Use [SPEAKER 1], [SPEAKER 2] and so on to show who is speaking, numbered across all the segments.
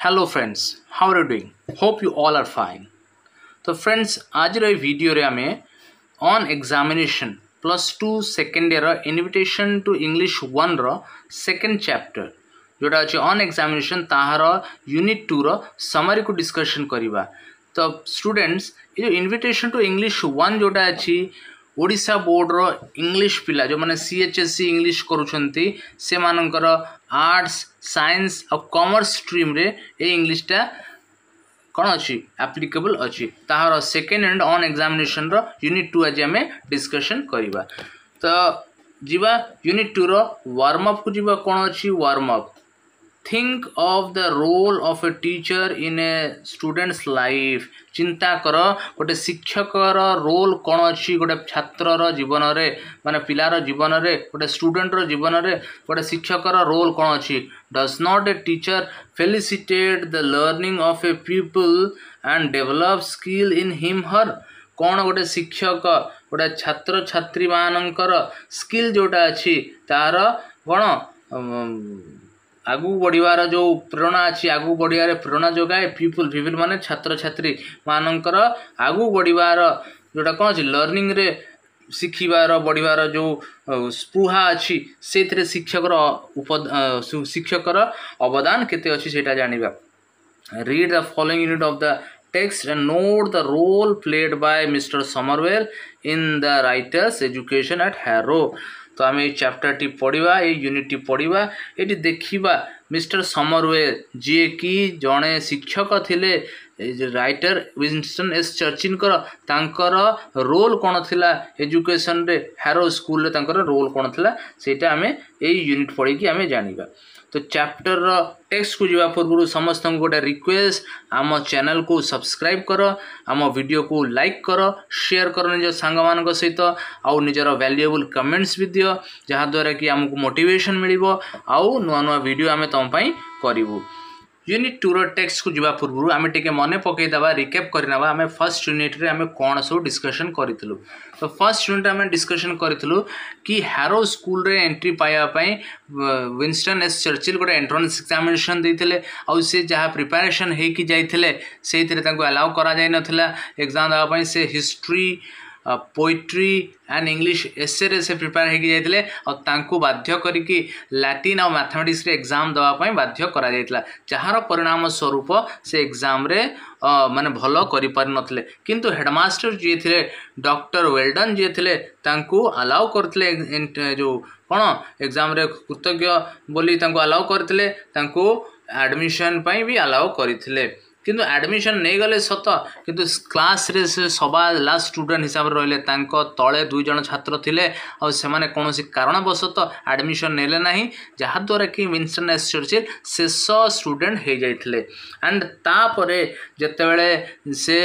[SPEAKER 1] Hello friends, how are you doing? Hope you all are fine. तो friends आज video रे आमे on examination +2 second year invitation to English 1 रो second chapter जोटा अच्छे on examination ताहार यूनिट 2 रो समरी को डिस्कशन करिबा। तो स्टूडेंट्स ये इनविटेशन टू इंग्लिश 1 जोटा अच्छी ओडिशा बोर्ड रो इंग्लिश पिला जो माने सीएचएससी इंग्लिश करूछंती से मानकर आर्ट्स साइंस और कॉमर्स स्ट्रीम रे ए इंग्लिशटा कौन अच्छी एप्लिकेबल अच्छी ताहार सेकेंड एंड ऑन एग्जामिनेशन रो यूनिट 2 आज आम डिस्कशन करिबा। तो जीवा यूनिट 2 रो वार्म अप को जीवा कौन अच्छी warm up think of the role of a teacher in a student's life. चिंता कर गोटे शिक्षक रोल कौन अच्छी गोटे छात्र जीवन रे माने पिलार जीवन रे गोटे स्टूडेंट जीवन रे गोटे शिक्षक रोल कौन अच्छी। Does not a teacher felicitate the learning of A people and develop skill in him her. कौन गोटे शिक्षक गोटे छात्र छात्री मानकर स्किल जोटा अच्छी तार कौन आगू बढ़िवार जो प्रेरणा अच्छी आगू बढ़िया प्रेरणा जोगाए पीपल माने छात्र छात्री मानकर आगू बढ़िवार जोटा कौन अच्छी लर्निंग रे शिखिबार बढ़िवार जो स्पृहा अच्छी से शिक्षकर अवदान केते अच्छी सेटा जानिबा। Read the following unit of the text and note the role played by Mr. Somervell in the writer's education at Harrow। तो आम चैप्टर टी पढ़ा ये यूनिट टी पढ़ा ये देखा मिस्टर समरवेल जी कि जड़े शिक्षक थिले राइटर विंस्टन एस चर्चिल तांकर रोल कौन थिला एजुकेशन रे हैरो स्कूल रे तांकर रोल कौन थिला सेटा आम ये यूनिट पढ़ी कि आम जानिबा। तो चैप्टर टेक्स्ट को जीवा पूर्व समस्त गोटे रिक्वेस्ट आम चैनल को सब्सक्राइब कर आम वीडियो को लाइक कर शेयर कर निज सांग मान सहित आउ निजर वैल्यूएबल कमेंट्स भी दियो जहाँद्वारा कि आमको मोटिवेशन मिलिबो आउ नुआ नुआ वीडियो आम तुम करूँ। यूनिट 2 रो टेक्स्ट को जीवा पूर्व आम टे मन पकईदबा रिकेप करनबा आम फर्स्ट यूनिट रे आम कौन सब डिस्कशन करूँ। तो फर्स्ट यूनिट आम डिस्कशन करूँ कि हैरो स्कूल रे एंट्री पाइबापी विंस्टन एस चर्चिल गोटे एंट्रेंस एग्जामिनेशन देते आउ से जहाँ प्रिपेरेसन होकि जाइए से अलाउ करा जाय नथिला एग्जाम देवाई से हिस्ट्री पोएट्री एंड इंग्लिश एसे रे से प्रिपेयर होकि जाइए और बाध्य करिकी लैटिन और मैथमेटिक्स रे एग्जाम देवाई बाध्य करा जाइतला जहार परिणाम स्वरूप से एग्जाम रे माने भलो करि पारि नथले किंतु हेडमास्टर जी थे डॉक्टर वेल्डन जी थे तांकू अलाउ करथिले जो कौन एग्जाम रे कृतज्ञ बोली तांकू अलाउ करथिले तांकू एडमिशन पई भी अलाउ करथिले किंतु एडमिशन नहीं गले सत किंतु क्लास रे से सभा लास्ट स्टूडेंट हिसाब से रहिले तांको तले 2 जन छात्र थिले और से माने कोनोसी कारणवशत एडमिशन नेले नाही जहाँ द्वारा कि विंस्टन एस चर्चिल शेष स्टूडेंट हो जाइथिले। एंड तापरे जतेबेले से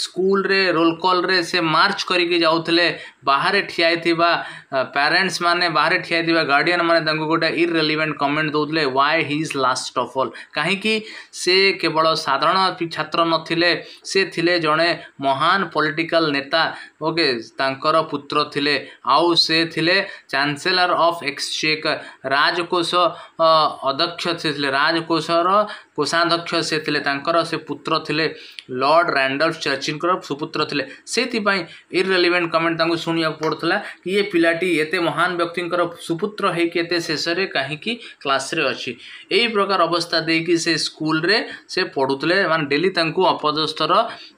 [SPEAKER 1] स्कूल रे रोल कॉल रे से मार्च करिके जाउथिले बाहर ठिया थिबा पेरेंट्स माने बाहर ठिया थिबा गार्डियन माने तांको गोटे इररिलेवेंट कमेंट दउथिले why he is last of all काहे कि से केवल साधारण छात्र नथिले से थिले जड़े महान पॉलिटिकल नेता ओके तांकर पुत्र थिले आउ से थिले चांसेलर ऑफ एक्सचेकर राजकोष अध्यक्ष थिले राजकोषर कोषाध्यक्ष से थिले तांकर से पुत्र थिले लॉर्ड रैंडल्फ चर्चिल सुपुत्र थिले सेथिपाई इररिलेवेंट कमेंट तांको सुनिया पड़थला कि ये पिलाटी एते महान व्यक्तिंकर सुपुत्र है कि एते शेष रे काहे कि क्लास रे अछि एई प्रकार अवस्था दे कि से स्कूल रे से पढुतले मान डेली तांको अपदस्थर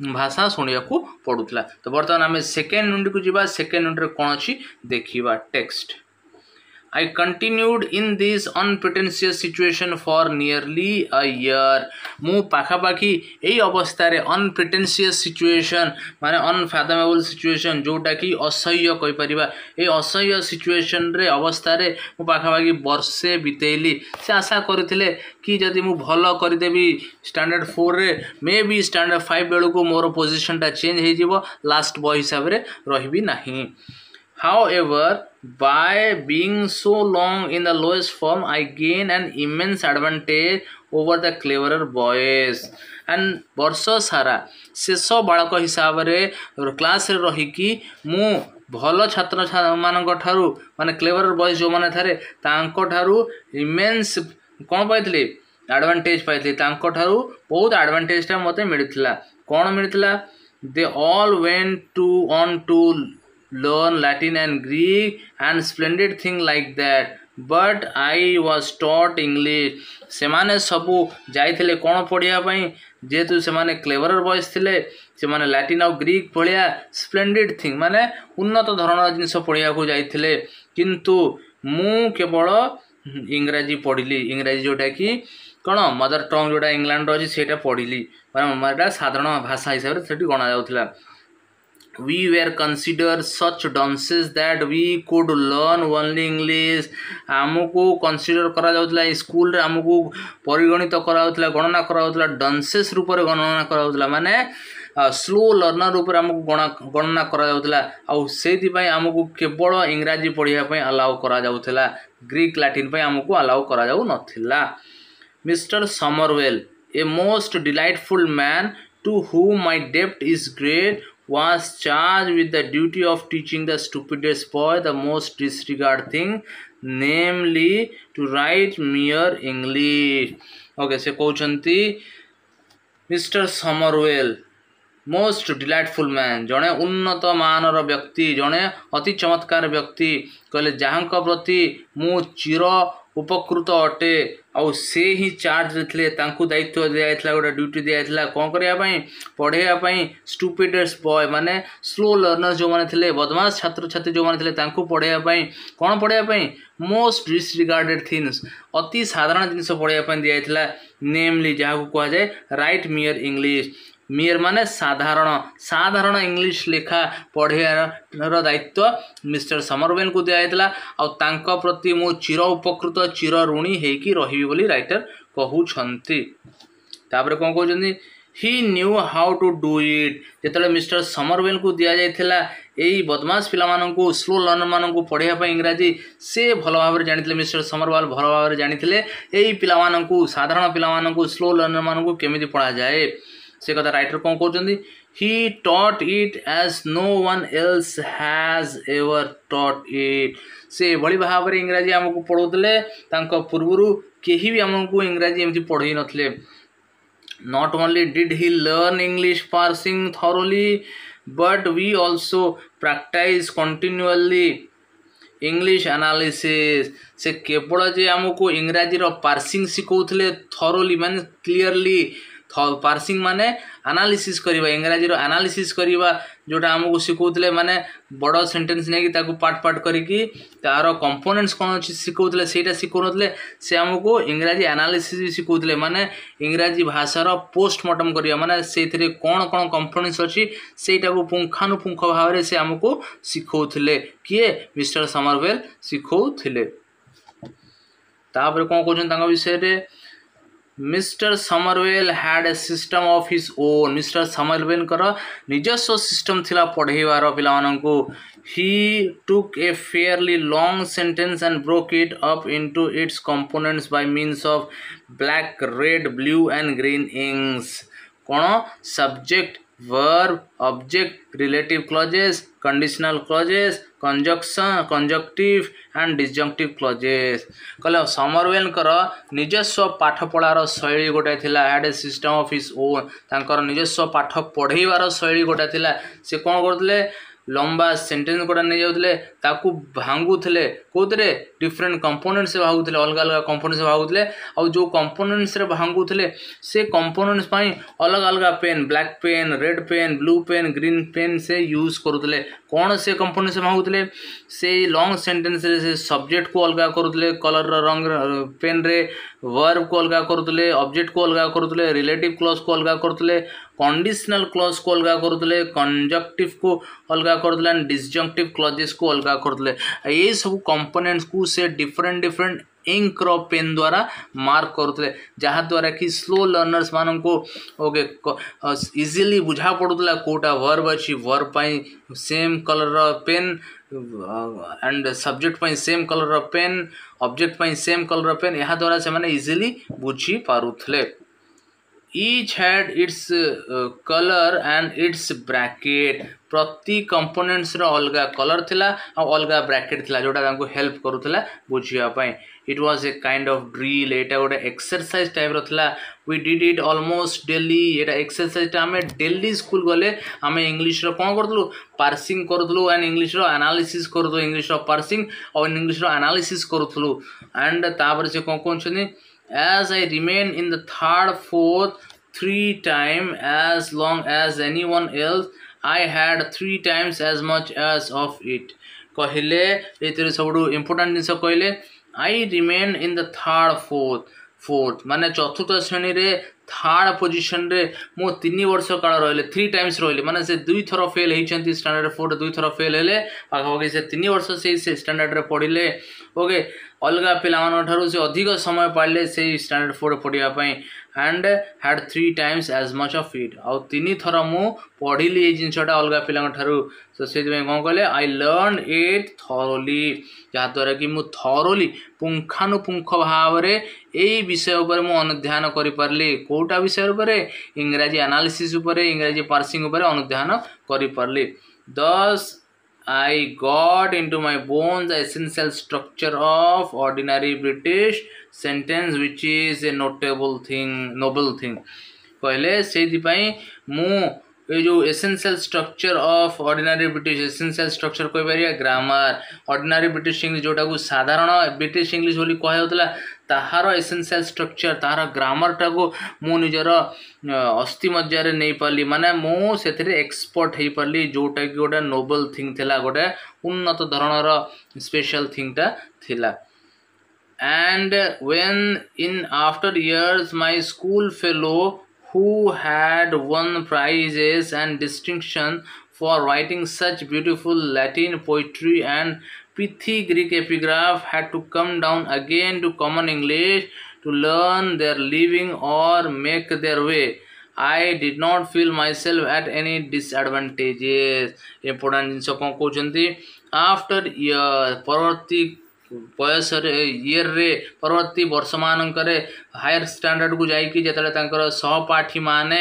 [SPEAKER 1] भाषा सुनिया को पड़ुतला। तो बर्तमान आम सेकेंड यूनिट को जीवा सेकेंड यूनिट रे कोन अछि देखिबा text. I continued in this unpretentious situation for nearly a year। मु पाखापाखी यही अवस्था रे unpretentious situation माने unfathomable situation जोटा कि असह्य कहि परिबा ए असह्य situation रे अवस्था रे मु पाखापाखी वर्षे बितेली से आशा करथिले कि जदि मु भलो करि देबी स्टैंडर्ड 4 रे मे बी स्टैंडर्ड 5 बेलू को मोर पोजीशन टा चेंज हे जिवो लास्ट बॉय हिसाब रे रहिबी नाही। However, by being so long in the lowest form, I gain an immense advantage over the cleverer boys। And वर्ष सारा शेष बालक हिसाब रे क्लास रे रही मु भल छात्र मान माने क्लेवर बॉयज जो माने थारे तांको ठारू इमेंस कौन पाइथिले एडवांटेज पाइथिले तांको ठारू बहुत एडवांटेजटा मते मिलिथिला कोन मिलिथिला they all went to on to learn Latin and Greek and splendid thing like that but I was taught English सेमाने सबू जाइथिले कोन पढ़िया पई जेतु सेमाने क्लेवरर बॉयज थिले सेमाने लैटिन और ग्रीक पढ़िया स्प्लेंडेड थिंग माने उन्नत धरणर जिनिस पढ़िया को जाइथिले किंतु मु केवल इंग्रजी पढ़िली इंग्रजी जोटा कि कौन मदर टंग जोटा इंग्लैंड रही सेटा पढ़िली माने साधारण भाषा हिसाब से गणा जाउथिला we were considered such dunces that we could learn only English आमको कंसीडर करा जाउतला स्कूल रे आमको परिगणित करा जाउतला गणना करा जाउतला डंसेस रूप रे गणना करा जाउतला माने स्लो लर्नर रूप रे आमको गणना करा जाउतला आ सेति पई आमको केवल इंग्रजी पढ़िया पई अलाउ करा जाउतला ग्रीक लैटिन पई आमको अलाउ करा जाउ नथिला mister Somervell a most delightful man to whom my debt is great was charged with the duty of teaching the stupidest boy the most disregarded thing, namely to write mere English. Okay, se कहउछंती mister Somervell most delightful man जड़े उन्नत मानर व्यक्ति जड़े अति चमत्कार व्यक्ति कहले जहाँ प्रति मु चिर उपकृत अटे आउ से ही चार्ज रे दायित्व दिया गोटे ड्यूटी दिया कौन करने पढ़ाई स्टूपिडेस्ट बॉय माने स्लो लर्नर्स जो मैंने थे बदमाश छात्र छात्री जो मैंने थे पढ़ाई कौन पढ़ाई मोस्ट डिसरिगार्डेड थिंग्स अति साधारण जिनस पढ़ाई दिया नेमली जहाँ को कह जाए राइट मियर इंग्लिश मियर माने साधारण साधारण इंग्लिश लेखा पढ़ार दायित्व मिस्टर समरवेल को दिया आउ प्रति मु चिर उपकृत चिर ऋणी होगी रही बोली राइटर कहउछंती तापर कौन कहउछंती he knew how to do it जेतले मिस्टर समरवेल को दिया जाइथिला एई बदमाश पिला माननकु स्लो लर्नर माननकु पढ़िया पई इंग्रजी से भल भाव जानिथिले मिस्टर समरवेल भल भाव जानिथिले एई पिला माननकु साधारण पिला माननकु स्लो लर्नर माननकु केमिति पढ़ा जाए से कथा राइटर कौन कहउछंती he taught it as no one else has ever taught it से बड़ी भाव रे इंग्रजी हमकु पढ़ौतले तांको पूर्वरु केही भी हमकु इंग्रजी एमति पढ़ई नथले not only did he learn English parsing thoroughly but we also practice continually English analysis से केवल जे हमकु इंग्रजी रो पार्सिंग सिखौतले thoroughly माने क्लियरली पार्सिंग माने एनालिसिस करवा इंग्रजी रो एनालिसिस करवा जोटा हमको सिखौतले माने बड़ सेंटेंस नै कि ताकू पार्ट पार्ट करिकी तार कंपोनेंट्स कोन अछि सिखौतले सेटा सिखौनतले से हमको इंग्रजी एनालिसिस भी सिखौतले माने इंग्रजी भाषा रो पोस्टमार्टम करवा माने सेथिरे कोन कोन कंपोनेंट्स अछि सेटा को पुंखानुपुंख भाव रे से हमको सिखौतले किए मिस्टर समरवेल सिखौतले तापर कोन कहउछन तांगा विषय रे mister Somerville had a system of his own mister Somerville कर निजस्व सिस्टम थिला पढ़ेवार पिला माननकु he took a fairly long sentence and broke it up into its components by means of black, red, blue and green inks cone subject, verb, object, relative clauses, conditional clauses, conjunction, conjunctive and disjunctive clauses कहले Somerville कर निजस्व पाठ पढ़ार शैली गोटे थिला had a system of his own तांकर निजस्व पाठ पढ़ेवार शैली गोटे थिला से कोन करथले लंबा सेंटेंस गोटा नहीं जाउतले ताकू भांगुथले कोतरे डिफरेंट कंपोनेंट्स से भागुथले अलग अलग कंपोनेंट्स से भागुथले और जो कंपोनेंट्स रे भांगुथले से कंपोनेंट्स पई अलग अलग pen black pen red pen blue pen green pen से यूज करुथले कौन से कंपोनेंट से भागुथले से लॉन्ग सेंटेंस रे से सब्जेक्ट को अलग करुथले कलर रंग पेन रे वर्ब को अलग करुथले ऑब्जेक्ट को अलग करुथले रिलेटिव क्लॉज को अलग करुथले कंडीशनल क्लॉज को अलग करुथले कंजक्टिव को अलग करुथले एंड डिसजंक्टिव क्लॉजेस को अलग करुथले ये सब कंपोनेंट्स को से डिफरेंट डिफरेंट इंक रो पेन द्वारा मार्क करुथले जहाँ द्वारा कि स्लो लर्नर्स मान को ओके इजीली बुझा पड़ुला कोटा वर्ब अच्छी वर्ब पाई सेम कलर रो पेन एंड सब्जेक्ट पाई सेम कलर रो पेन ऑब्जेक्ट पाई सेम कलर रो पेन यहाँ द्वारा से माने इजीली बुझी पारुथले each had its color and its bracket. प्रति कंपोनेंट्स रो अलगा कलर थिला आ अलगा ब्रैकेट थिला जोटा तांको हेल्प करूथिला बुझिया पई. It was a kind of drill. एटा गोटे एक्सरसाइज टाइप रो थिला. We did it almost daily. एटा एक्सरसाइज टा हमें डेली स्कूल गले हमें इंग्लिश रो कोन करथलु पार्सिंग करथलु एंड इंग्लिश रो एनालिसिस करथलु. इंग्लिश रो पार्सिंग और इंग्लिश रो एनालिसिस करथलु. एंड तापर से कोन छनी as I remain in the third fourth 3 times as long as anyone else, I had 3 times as much as of it. कहले एतरे सबडू इंपोर्टेंट जिंस कहले I remain in the third fourth माने चतुर्थ श्रेणी रे थर्ड पोजीशन रे मो 3 वर्ष काल रहले 3 टाइम्स रहले माने से 2 थरो फेल हेचंती स्टैंडर्ड 4 2 थरो फेल हेले पाखा से 3 वर्ष से स्टैंडर्ड रे पढिले. ओके अलगा पिलामान ठारू से अधिक समय पाइले से स्टैंडर्ड 4 पढ़िया पई and had 3 times as much of it. आ 3 थर मु पढ़िली ए जिनसटा अलगा पिलान ठारू. तो से कोन कहले आई लर्न इट थॉरोली जहा द्वारा कि मु थॉरोली पुंखानुपुंख भाव रे एई विषय ऊपर मु अनुध्यान करि परली. कोटा विषय ऊपर इंग्रजी एनालिसिस ऊपर इंग्रजी पार्सिंग ऊपर अनुध्यान करि परली. Thus I got into my bones the essential structure of ordinary British sentence, which is a noble thing. कहले से दिपाई मु ये जो essential structure of ordinary British essential structure कोई बारिया ग्रामर ऑर्डिनरी ब्रिटिश इंग्लिश जोटा को साधारण ब्रिटिश इंग्लिश बोली कह होतला ताहार एसेंशियल स्ट्रक्चर ताहार ग्रामर टा को मु निजर अस्थि मज्जा नहीं पाली माने मु सेथरे एक्सपर्ट हे पाली जोटा कि गोटा नोबल थिंग थिला गोटा उन्नत धरणर स्पेशल थिंग टा थिला. And when in after years my school fellow who had won prizes and distinction for writing such beautiful Latin poetry and pithy Greek epigraph had to come down again to common English to learn their living or make their way, I did not feel myself at any disadvantages. Important जिनस कौन कहते after year परवर्ती बयस year रे परवर्ती वर्ष मानक higher standard को जाइकी जेतले तांकर सहपाठी माने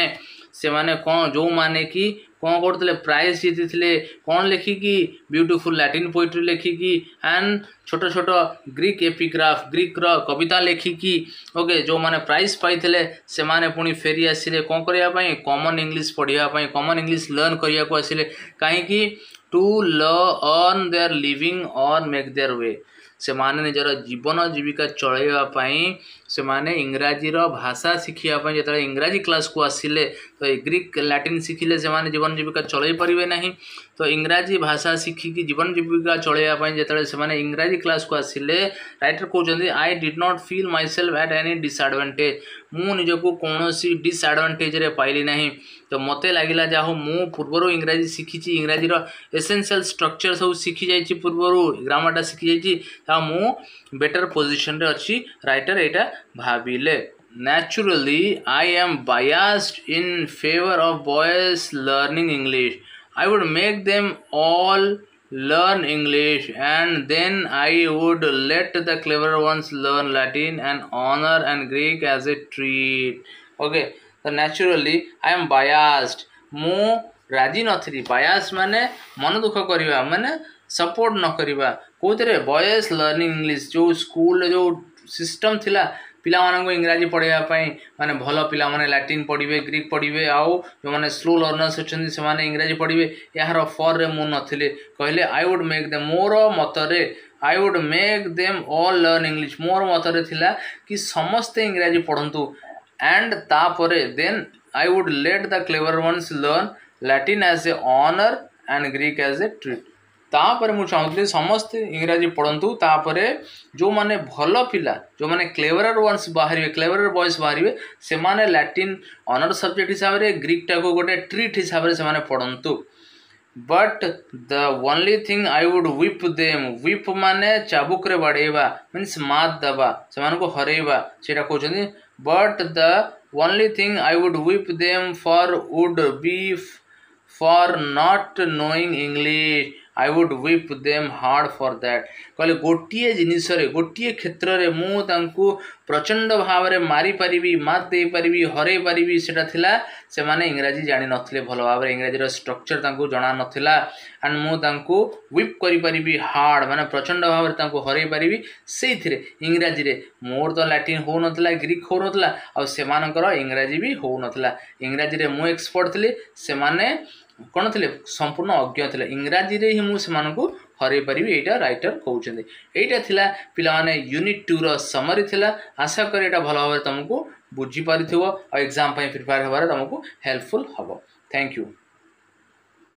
[SPEAKER 1] से माने कौन जो माने कि कौन करते प्राइज जीति कौन लेखिकी ब्यूटीफुल लैटिन पोएट्री लेखिकी एंड छोट छोट ग्रीक एपिग्राफ ग्रीक रो कविता लेखिकी. ओके जो माने प्राइज पाइथिले से माने पुणी फेरी आसिले कौन करिया पई कॉमन इंग्लिश पढ़िया पई कॉमन इंग्लिश लर्न करिया को आसिले काहेकि टू अर्न देयर लिविंग और मेक देयर वे. से माने निजर जीवन जीविका चलैया पाई से माने इंग्राजी रो भाषा शिखिया पाई जेतले इंग्राजी क्लास को आसिले तो ग्रीक लैटिन शिखिले से माने जीवन जीविका चलै परिबे नहीं. तो इंग्राजी भाषा शिखी की जीवन जीविका चलैया पाई जेतले से माने इंग्राजी क्लास को आसिले राइटर कहउछन्ती I did not feel myself at any disadvantage. मु निजको कोनोसी डिसएडवांटेज रे पाइली नहीं. तो मते लागिला जाहो मु पूर्वरो इंग्राजी शिखिची इंग्राजी रो एसेंशियल स्ट्रक्चर सब शिखि जाइची पूर्वरो ग्रामरटा शिखि जाइची ता मु बेटर पोजीशन रे अछि writer Etah भाबिले. Naturally, I am biased in favor of boys learning English. I would make them all learn English and then I would let the clever ones learn Latin and honor and Greek as a treat. Okay, so naturally I am biased. मु राजी नथरी. बायस माने मन दुख करिवा माने support न करिवा कोतरे boys learning English जो school जो system थिला पिला मानन इंग्राजी पढ़ाया माने भल पिला माने लैटिन पढ़िबे ग्रीक पढ़िबे आउ जो माने स्लो लर्नर्स अछन से माने इंग्राजी पढ़िबे यार फर रे मु नथिले कहले आई वुड मेक देम मोर मतरे I would make them all learn English. मोर मतरे थिला कि समस्त इंग्राजी पढ़ंतु एंड तापरे then I would let the clever ones learn Latin as a honour and Greek as a treat. तापर मु चाहूली समस्ते इंग्राजी पढ़ंतु तापरे जो माने भल पिला जो माने क्लेवरर वंस बाहरिवे क्लेवरर बॉयज बाहरिवे से माने लैटिन ऑनर सब्जेक्ट हिसाब रे ग्रीक टा को गोटे ट्रीट हिसाब रे से माने पढ़ंतु. But the only thing I would whip them. Whip माने चाबुक रे बाड़ेबा मींस मात दबा से माने को हरेबा सेटा कहउछनी. But the only thing I would whip them for would be for not knowing English. I would whip them hard for that. कहले गोटे जिनिस गोटे क्षेत्र में मुझे प्रचंड भाव में मारी पारि मात दे पारि हरई पारि से माने इंग्राजी जानी नथिले भल भाव इंग्राजी स्ट्रक्चर जना नथिला एंड मुझे whip करि पारि हार्ड माने प्रचंड भाव में हरई पारि से इंग्राजी रे मोर तो लैटिन हो नथिला ग्रीक हो नथिला आ सेमानकर इंग्राजी भी हो नथिला इंग्राजी रे मु एक्सपर्ट थिले से माने कौन थे संपूर्ण अज्ञ थे इंग्राजी रे ही मुझे हरई पारि यहाँ राइटर कहते यहाँ थिला पिला माने यूनिट 2 रो समरी थिला आशा कर यहाँ भल भाव तुमको बुझी पारि एग्जाम प्रिपेयर होबार तुमको हेल्पफुल हम थैंक यू।